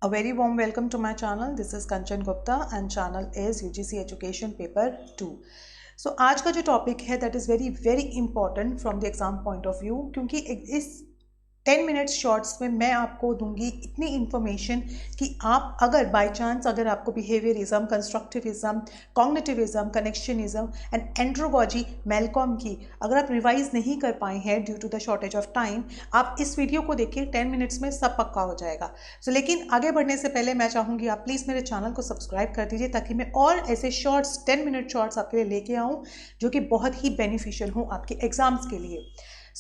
A very warm welcome to my channel. This is Kanchan Gupta and channel is UGC Education Paper 2. So आज का जो topic है that is very very important from the exam point of view, क्योंकि इस 10 minutes shorts में मैं आपको दूंगी इतनी इन्फॉर्मेशन कि आप अगर बाय चांस अगर आपको behaviourism, constructivism, cognitivism, connectionism and andragogy Malcolm की अगर आप रिवाइज नहीं कर पाए हैं due to the shortage of time, आप इस वीडियो को देखिए, 10 मिनट्स में सब पक्का हो जाएगा। लेकिन आगे बढ़ने से पहले मैं चाहूँगी आप प्लीज़ मेरे चैनल को सब्सक्राइब कर दीजिए ताकि मैं और ऐसे शॉर्ट्स 10 मिनट शॉर्ट्स आपके लिए लेके आऊँ जो कि बहुत ही बेनिफिशियल हूँ आपके एग्जाम्स के लिए।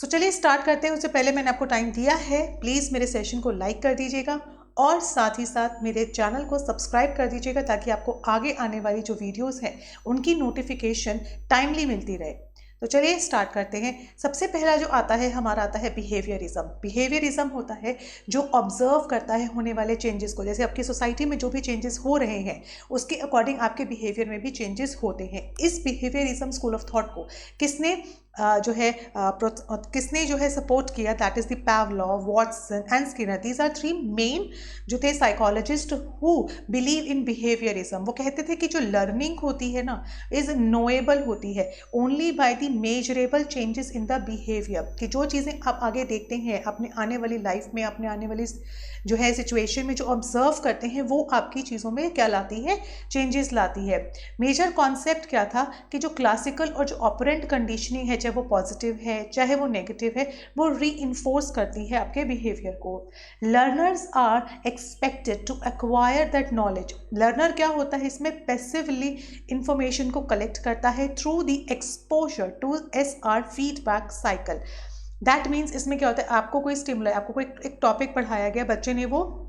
चलिए स्टार्ट करते हैं। उससे पहले मैंने आपको टाइम दिया है, प्लीज़ मेरे सेशन को लाइक कर दीजिएगा और साथ ही साथ मेरे चैनल को सब्सक्राइब कर दीजिएगा ताकि आपको आगे आने वाली जो वीडियोस हैं उनकी नोटिफिकेशन टाइमली मिलती रहे। चलिए स्टार्ट करते हैं। सबसे पहला जो आता है हमारा आता है बिहेवियरिज्म। बिहेवियरिज्म होता है जो ऑब्जर्व करता है होने वाले चेंजेस को, जैसे आपकी सोसाइटी में जो भी चेंजेस हो रहे हैं उसके अकॉर्डिंग आपके बिहेवियर में भी चेंजेस होते हैं। इस बिहेवियरिज्म स्कूल ऑफ थॉट को किसने किसने जो है सपोर्ट किया, that is the Pavlov, Watson and Skinner. These are three main जो थे psychologist who believe in behaviourism. वो कहते थे कि जो लर्निंग होती है ना इज नोएबल होती है only by the measurable changes in the behaviour. कि जो चीज़ें आप आगे देखते हैं अपने आने वाली लाइफ में, अपने आने वाली जो है सिचुएशन में जो ऑब्जर्व करते हैं वो आपकी चीज़ों में क्या लाती है, चेंजेस लाती है। मेजर कॉन्सेप्ट क्या था कि जो क्लासिकल और जो ऑपरेंट कंडीशनिंग है, चाहे वो पॉजिटिव है चाहे वो नेगेटिव है, वो री इन्फोर्स करती है आपके बिहेवियर को। Learners are expected to acquire that knowledge. Learner क्या होता है इसमें, पैसिवली इंफॉर्मेशन को कलेक्ट करता है through the exposure to SR feedback cycle. That means इसमें क्या होता है, आपको कोई स्टिमुलस, आपको कोई एक टॉपिक पढ़ाया गया, बच्चे ने वो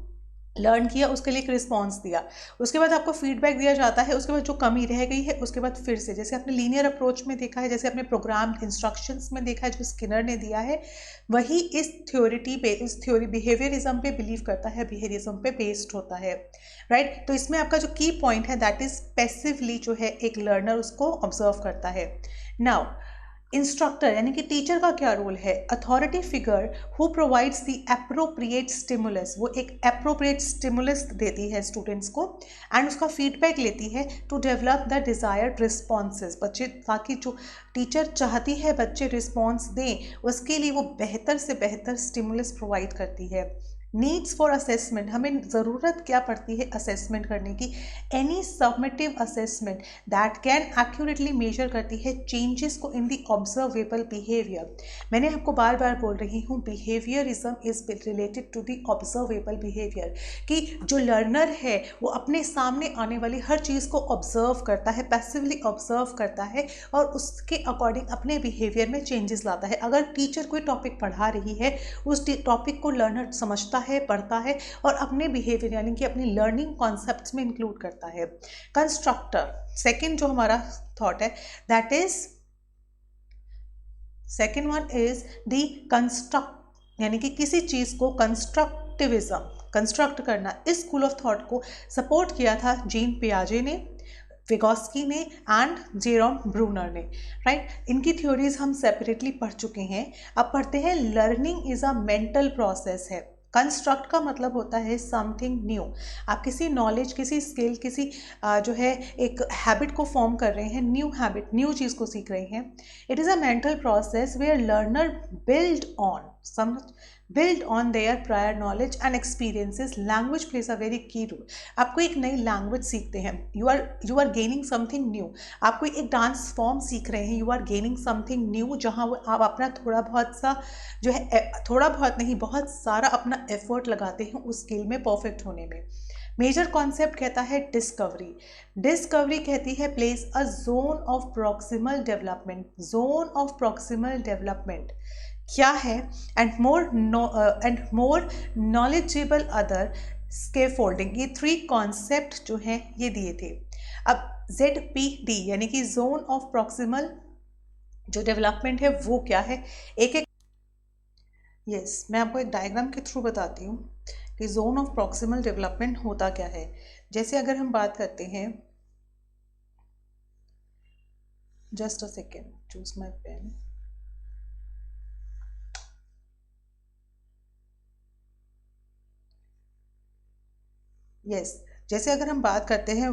लर्न किया, उसके लिए एक रिस्पॉन्स दिया, उसके बाद आपको फीडबैक दिया जाता है, उसके बाद जो कमी रह गई है उसके बाद फिर से, जैसे आपने लीनियर अप्रोच में देखा है, जैसे आपने प्रोग्राम इंस्ट्रक्शंस में देखा है जो स्किनर ने दिया है, वही इस थ्योरी बिहेवियरिज्म पे बिलीव करता है, बिहेवियरिज्म पे बेस्ड होता है, राइट। तो इसमें आपका जो की पॉइंट है दैट इज पैसिवली जो है एक लर्नर उसको ऑब्जर्व करता है। नाउ इंस्ट्रक्टर यानी कि टीचर का क्या रोल है, authority figure who provides the appropriate stimulus. वो एक एप्रोप्रिएट स्टिमुलस देती है स्टूडेंट्स को एंड उसका फीडबैक लेती है to develop the desired responses. बच्चे, ताकि जो टीचर चाहती है बच्चे रिस्पॉन्स दें उसके लिए वो बेहतर से बेहतर स्टिमुलस प्रोवाइड करती है। नीड्स फॉर असेसमेंट, हमें ज़रूरत क्या पड़ती है असेसमेंट करने की, any submissive assessment that can accurately measure करती है चेंजेस को इन द ऑब्जर्वेबल बिहेवियर। मैंने आपको बार बार बोल रही हूँ behaviourism is related to the observable behaviour, कि जो लर्नर है वो अपने सामने आने वाली हर चीज़ को ऑब्जर्व करता है, पैसिवली ऑब्जर्व करता है और उसके अकॉर्डिंग अपने बिहेवियर में चेंजेस लाता है। अगर टीचर कोई टॉपिक पढ़ा रही है उस टॉपिक को लर्नर समझता है, पढ़ता है और अपने बिहेवियर यानी कि अपनी लर्निंग कॉन्सेप्ट्स में इंक्लूड करता है। कंस्ट्रक्टर, सेकंड जो हमारा थॉट है that is, second one is the construct, यानी कि किसी चीज को कंस्ट्रक्टिविज्म, कंस्ट्रक्ट करना। इस स्कूल ऑफ थॉट को सपोर्ट किया था जीन पियाजे ने, विगोस्की ने एंड जेरोम ब्रूनर ने, राइट। इनकी थ्योरीज हम सेपरेटली पढ़ चुके हैं। अब पढ़ते हैं learning is a mental process है। कंस्ट्रक्ट का मतलब होता है समथिंग न्यू। आप किसी नॉलेज, किसी स्किल, किसी जो है एक हैबिट को फॉर्म कर रहे हैं, न्यू हैबिट, न्यू चीज़ को सीख रहे हैं। It is a mental process where learner build on समझ build on their prior knowledge and experiences. Language plays a very key role. आप कोई एक नई लैंग्वेज सीखते हैं, you are gaining something new. आप कोई एक डांस फॉर्म सीख रहे हैं, you are gaining something new, जहाँ आप अपना थोड़ा बहुत सा जो है, थोड़ा बहुत नहीं बहुत सारा अपना एफर्ट लगाते हैं उस स्किल में परफेक्ट होने में। मेजर कॉन्सेप्ट कहता है डिस्कवरी। डिस्कवरी कहती है place a zone of proximal development. Zone of proximal development क्या है, and more knowledgeable other scaffolding. ये थ्री कॉन्सेप्ट जो हैं ये दिए थे। अब ZPD यानी कि जोन ऑफ प्रॉक्सिमल जो डेवलपमेंट है वो क्या है, एक एक यस मैं आपको एक डायग्राम के थ्रू बताती हूँ कि जोन ऑफ प्रॉक्सिमल डेवलपमेंट होता क्या है। जैसे अगर हम बात करते हैं, just a second, choose my pen. Yes, जैसे अगर हम बात करते हैं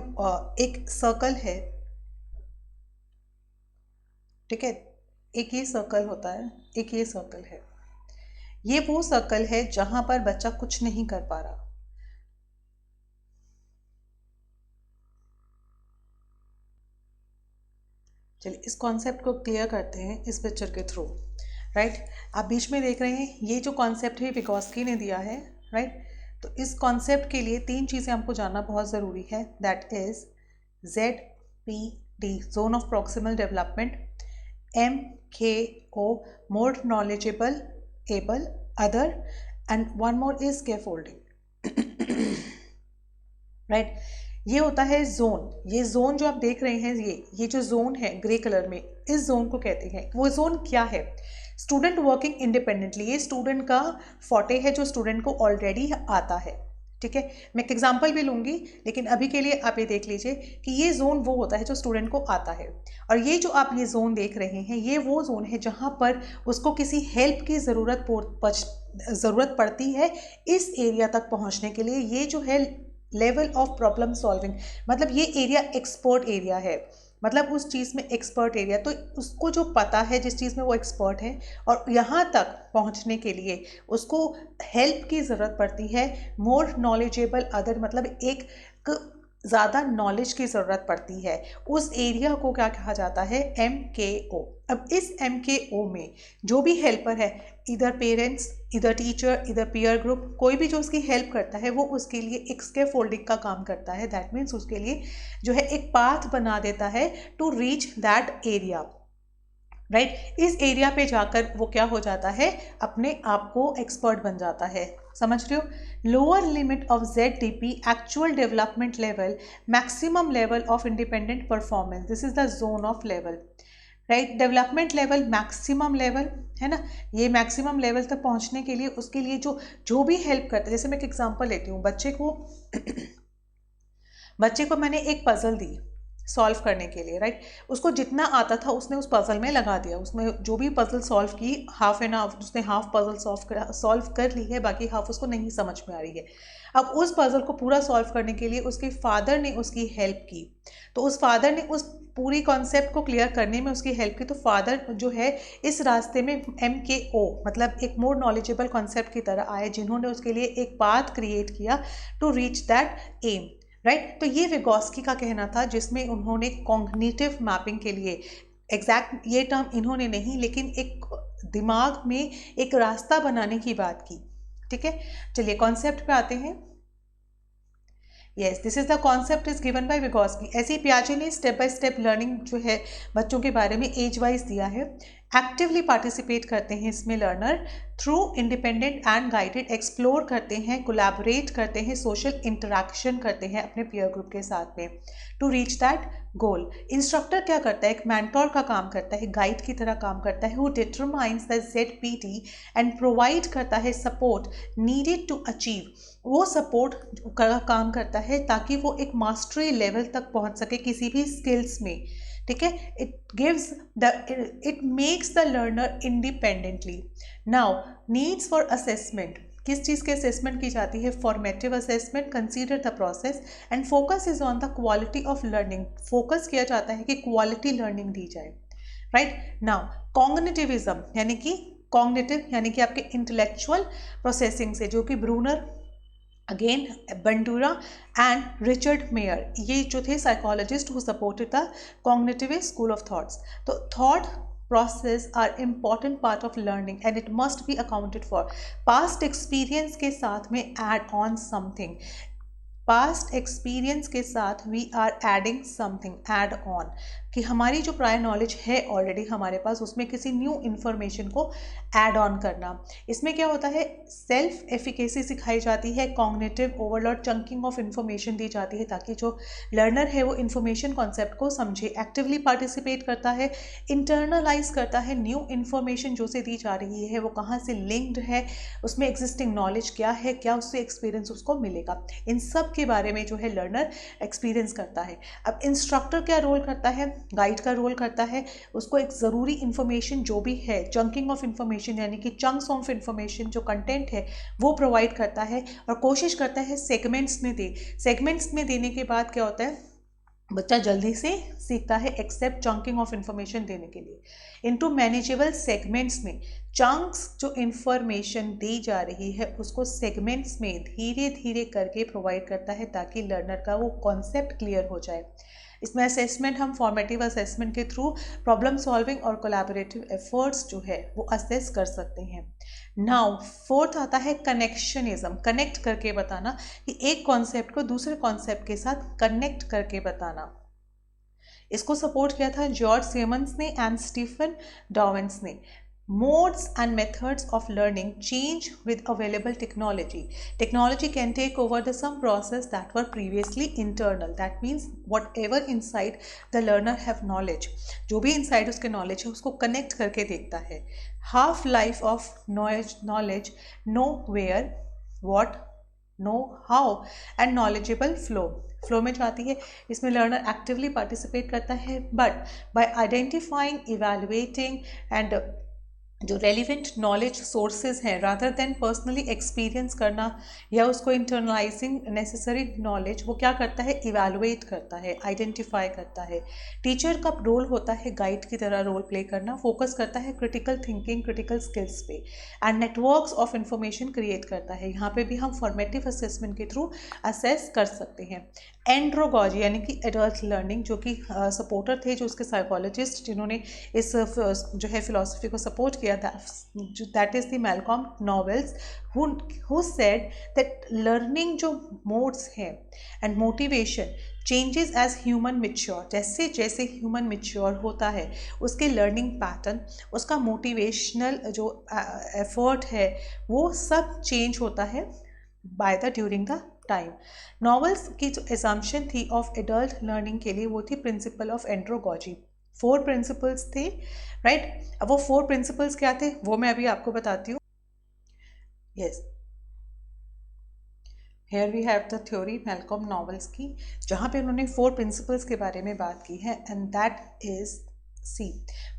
एक सर्कल है, ठीक है, एक ये सर्कल होता है, एक ये सर्कल है, ये वो सर्कल है जहां पर बच्चा कुछ नहीं कर पा रहा। चलिए इस कॉन्सेप्ट को क्लियर करते हैं इस पिक्चर के थ्रू, राइट। आप बीच में देख रहे हैं ये जो कॉन्सेप्ट है विगोस्की ने दिया है, राइट। तो इस कॉन्सेप्ट के लिए 3 चीज़ें हमको जानना बहुत ज़रूरी है, that is ZPD zone of proximal development, MKO more knowledgeable, able, other, and one more is scaffolding, right. ये होता है जोन। ये जोन जो आप देख रहे हैं, ये जो जोन है ग्रे कलर में, इस जोन को कहते हैं। वो जोन क्या है? Student working independently. ये स्टूडेंट का फोटे है जो स्टूडेंट को ऑलरेडी आता है, ठीक है। मैं एक एग्जांपल भी लूंगी, लेकिन अभी के लिए आप ये देख लीजिए कि ये जोन वो होता है जो स्टूडेंट को आता है, और ये जो आप ये जोन देख रहे हैं ये वो जोन है जहाँ पर उसको किसी हेल्प की ज़रूरत पड़ती है इस एरिया तक पहुँचने के लिए। ये जो है लेवल ऑफ प्रॉब्लम सॉल्विंग, मतलब ये एरिया एक्सपर्ट एरिया है, मतलब उस चीज़ में एक्सपर्ट एरिया, तो उसको जो पता है जिस चीज़ में वो एक्सपर्ट है, और यहाँ तक पहुँचने के लिए उसको हेल्प की ज़रूरत पड़ती है मोर नॉलेजेबल अदर, मतलब एक ज़्यादा नॉलेज की ज़रूरत पड़ती है। उस एरिया को क्या कहा जाता है? MKO। अब इस MKO में जो भी हेल्पर है, इधर पेरेंट्स, इधर टीचर, इधर पीयर ग्रुप, कोई भी जो उसकी हेल्प करता है वो उसके लिए एक स्कैफोल्डिंग का काम करता है। दैट मीन्स उसके लिए जो है एक पाथ बना देता है to reach that area, right. इस एरिया पे जाकर वो क्या हो जाता है? अपने आप को एक्सपर्ट बन जाता है। समझ रहे हो? Lower limit of ZDP actual development level, maximum level of independent performance, this is the zone of level, right. Development level, maximum level है ना। ये मैक्सिमम लेवल तक पहुंचने के लिए उसके लिए जो भी हेल्प करता है, जैसे मैं एक एग्जांपल लेती हूँ, बच्चे को मैंने एक पजल दी सॉल्व करने के लिए, राइट। उसको जितना आता था उसने उस पजल में लगा दिया, उसमें जो भी पजल सॉल्व की, हाफ एन आवर उसने हाफ पजल सॉल्व कर ली है, बाकी हाफ उसको नहीं समझ में आ रही है। अब उस पजल को पूरा सॉल्व करने के लिए उसके फादर ने उसकी हेल्प की, तो उस फादर ने उस पूरी कॉन्सेप्ट को क्लियर करने में उसकी हेल्प की, तो फादर जो है इस रास्ते में MKO मतलब एक मोर नॉलेजेबल कॉन्सेप्ट की तरह आए, जिन्होंने उसके लिए एक पाथ क्रिएट किया to reach that aim, right. तो ये विगोस्की का कहना था, जिसमें उन्होंने कॉग्निटिव मैपिंग के लिए, एग्जैक्ट ये टर्म इन्होंने नहीं, लेकिन एक दिमाग में एक रास्ता बनाने की बात की, ठीक है। चलिए कॉन्सेप्ट पे आते हैं। Yes, this is the concept is given by Vygotsky. ऐसे ही पियाजे ने स्टेप बाय स्टेप लर्निंग जो है बच्चों के बारे में एज वाइज दिया है। एक्टिवली पार्टिसिपेट करते हैं इसमें learner, through independent and guided explore करते हैं, कोलैबोरेट करते हैं, सोशल इंटरेक्शन करते हैं अपने पीयर ग्रुप के साथ में to reach that goal. Instructor क्या करता है? एक मेंटोर का काम करता है, गाइड की तरह काम करता है, who determines the ZPD and provide करता है सपोर्ट नीडेड टू अचीव। वो सपोर्ट का काम करता है ताकि वो एक मास्टरी लेवल तक पहुंच सके किसी भी स्किल्स में, ठीक है। It makes the learner independently. Now needs for assessment, किस चीज़ के असेसमेंट की जाती है? Formative assessment, consider the process and focus is on the quality of learning. Focus किया जाता है कि क्वालिटी लर्निंग दी जाए, राइट। नाउ कॉग्निटिविज्म यानी कि कॉग्निटिव यानी कि आपके इंटेलेक्चुअल प्रोसेसिंग से, जो कि Bruner, again Bandura and Richard Mayer, ये जो थे psychologist who supported the cognitivist school of thoughts. तो thought process are important part of learning and it must be accounted for. Past experience के साथ में add on something, past experience के साथ we are adding something, add on, कि हमारी जो prior knowledge है ऑलरेडी हमारे पास, उसमें किसी न्यू इन्फॉर्मेशन को ऐड ऑन करना। इसमें क्या होता है? सेल्फ एफिकेसी सिखाई जाती है, cognitive overload, chunking of information दी जाती है ताकि जो लर्नर है वो इन्फॉर्मेशन कॉन्सेप्ट को समझे, एक्टिवली पार्टिसिपेट करता है, इंटरनलाइज करता है न्यू इन्फॉर्मेशन जो से दी जा रही है वो कहाँ से लिंक्ड है, उसमें एग्जिस्टिंग नॉलेज क्या है, क्या उससे एक्सपीरियंस उसको मिलेगा, इन सब के बारे में जो है लर्नर एक्सपीरियंस करता है। अब इंस्ट्रक्टर क्या रोल करता है? गाइड का रोल करता है, उसको एक ज़रूरी इन्फॉर्मेशन जो भी है, चंकिंग ऑफ इन्फॉर्मेशन यानी कि चंक्स ऑफ इन्फॉर्मेशन जो कंटेंट है वो प्रोवाइड करता है और कोशिश करता है सेगमेंट्स में दे। सेगमेंट्स में देने के बाद क्या होता है, बच्चा जल्दी से सीखता है एक्सेप्ट चंकिंग ऑफ इंफॉर्मेशन देने के लिए। इनटू मैनेजेबल सेगमेंट्स में चंक्स जो इंफॉर्मेशन दी जा रही है उसको सेगमेंट्स में धीरे धीरे करके प्रोवाइड करता है ताकि लर्नर का वो कॉन्सेप्ट क्लियर हो जाए। इसमें असेसमेंट हम फॉर्मेटिव असेसमेंट के थ्रू प्रॉब्लम सॉल्विंग और कोलैबोरेटिव एफर्ट्स जो है वो असेस कर सकते हैं। नाउ फोर्थ आता है कनेक्शनिज्म, कनेक्ट करके बताना कि एक कॉन्सेप्ट को दूसरे कॉन्सेप्ट के साथ कनेक्ट करके बताना। इसको सपोर्ट किया था जॉर्ज सिमंस ने एंड स्टीफन डॉवेंस ने। Modes and methods of learning change with available technology. Technology can take over some process that were previously internal. That means whatever inside the learner have knowledge, जो भी inside उसके knowledge है उसको connect करके देखता है। Half life of knowledge, know where, what, know how and knowledgeable flow. Flow में जो आती है इसमें लर्नर एक्टिवली पार्टिसिपेट करता है but by identifying, evaluating and जो रेलिवेंट नॉलेज सोर्सेज हैं रादर देन पर्सनली एक्सपीरियंस करना या उसको इंटरनलाइजिंग नेसेसरी नॉलेज, वो क्या करता है, इवैल्यूएट करता है, आइडेंटिफाई करता है। टीचर का रोल होता है गाइड की तरह रोल प्ले करना, फोकस करता है क्रिटिकल थिंकिंग, क्रिटिकल स्किल्स पे and networks of information create करता है। यहाँ पे भी हम फॉर्मेटिव असेसमेंट के थ्रू असेस कर सकते हैं। एंड्रोगॉजी यानी कि एडल्ट लर्निंग, जो कि सपोर्टर थे, जो उसके साइकोलॉजिस्ट जिन्होंने इस जो है फिलॉसफी को सपोर्ट किया था, that is the Malcolm Knowles who said that learning जो मोड्स हैं and motivation changes as human mature, जैसे जैसे ह्यूमन मिच्योर होता है उसके लर्निंग पैटर्न, उसका मोटिवेशनल जो एफर्ट है वो सब चेंज होता है by the during the time. Knowles की जो एजम्पशन थी ऑफ एडल्ट लर्निंग के लिए वो थी प्रिंसिपल ऑफ एंड्रोगॉजी। 4 प्रिंसिपल्स थे, राइट। अब वो 4 प्रिंसिपल्स क्या थे वो मैं अभी आपको बताती हूँ। Yes, here we have the theory Malcolm Knowles की, जहाँ पे उन्होंने 4 प्रिंसिपल्स के बारे में बात की है and that is see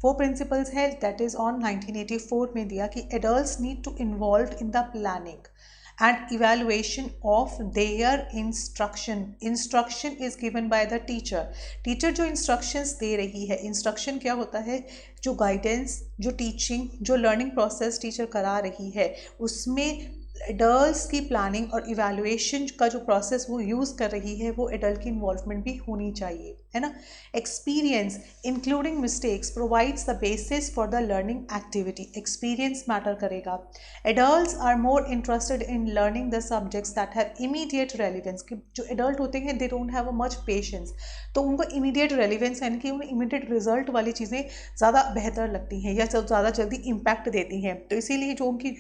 4 principles है दैट इज ऑन 1984 में दिया कि adults need to involve in the planning and evaluation of their instruction is given by the teacher जो instructions दे रही है, instruction क्या होता है, जो guidance, जो teaching, जो learning process टीचर करा रही है उसमें एडल्ट्स की प्लानिंग और इवैल्यूएशन का जो प्रोसेस वो यूज़ कर रही है वो एडल्ट की इन्वॉल्वमेंट भी होनी चाहिए, है ना। Experience including mistakes provides the basis for the learning activity, experience matter करेगा। Adults are more interested in learning the subjects that have immediate relevance, कि जो एडल्ट होते हैं they don't have a much patience, तो उनको immediate relevance यानी कि उन्हें इमीडिएट रिजल्ट वाली चीज़ें ज़्यादा बेहतर लगती हैं या ज़्यादा जल्दी इम्पैक्ट देती हैं, तो इसीलिए जो उनकी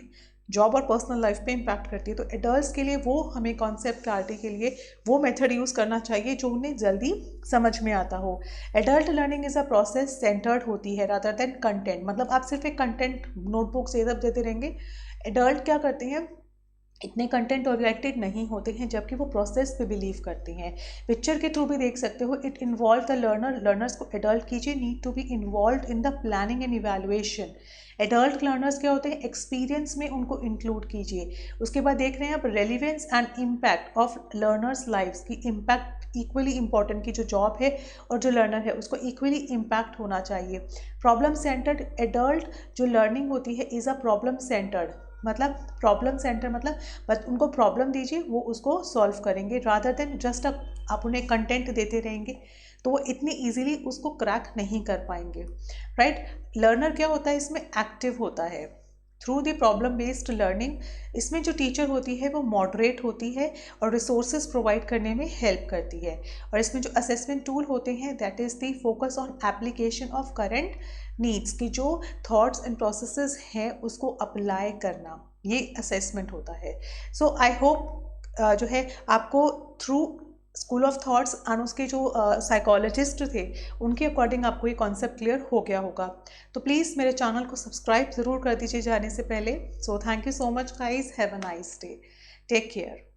जॉब और पर्सनल लाइफ पे इम्पैक्ट करती है, तो एडल्ट्स के लिए वो हमें कॉन्सेप्ट क्लैरिटी के लिए वो मेथड यूज़ करना चाहिए जो उन्हें जल्दी समझ में आता हो। Adult learning is a process centred होती है रादर देन कंटेंट, मतलब आप सिर्फ एक कंटेंट नोटबुक्स ये सब देते रहेंगे। एडल्ट क्या करते हैं, इतने कंटेंट ओरिएंटेड नहीं होते हैं, जबकि वो प्रोसेस पे बिलीव करते हैं। पिक्चर के थ्रू भी देख सकते हो, it involve the learner, learners को एडल्ट कीजिए, need to be involve in the planning and evaluation. Adult learners क्या होते हैं, एक्सपीरियंस में उनको इंक्लूड कीजिए। उसके बाद देख रहे हैं आप relevance and impact of learners lifes की, इम्पैक्ट इक्वली इंपॉर्टेंट की जो जॉब है और जो लर्नर है उसको इक्वली इम्पैक्ट होना चाहिए। प्रॉब्लम सेंटर्ड, एडल्ट जो लर्निंग होती है इज़ अ प्रॉब्लम सेंटर्ड, मतलब प्रॉब्लम सेंटर मतलब बस उनको प्रॉब्लम दीजिए वो उसको सॉल्व करेंगे, रादर देन जस्ट आप उन्हें कंटेंट देते रहेंगे तो वो इतनी इजीली उसको क्रैक नहीं कर पाएंगे, राइट। लर्नर क्या होता है इसमें, एक्टिव होता है through the problem based learning. इसमें जो टीचर होती है वो मॉडरेट होती है और रिसोर्सेज प्रोवाइड करने में हेल्प करती है। और इसमें जो असेसमेंट टूल होते हैं that is the focus on application of current needs, की जो थॉट्स एंड प्रोसेसेस हैं उसको अप्लाई करना, ये असेसमेंट होता है। सो आई होप जो है आपको थ्रू स्कूल ऑफ थॉट्स और उसके जो साइकोलॉजिस्ट थे उनके अकॉर्डिंग आपको ये कॉन्सेप्ट क्लियर हो गया होगा। तो प्लीज़ मेरे चैनल को सब्सक्राइब ज़रूर कर दीजिए जाने से पहले। So thank you so much guys, have a nice day, take care.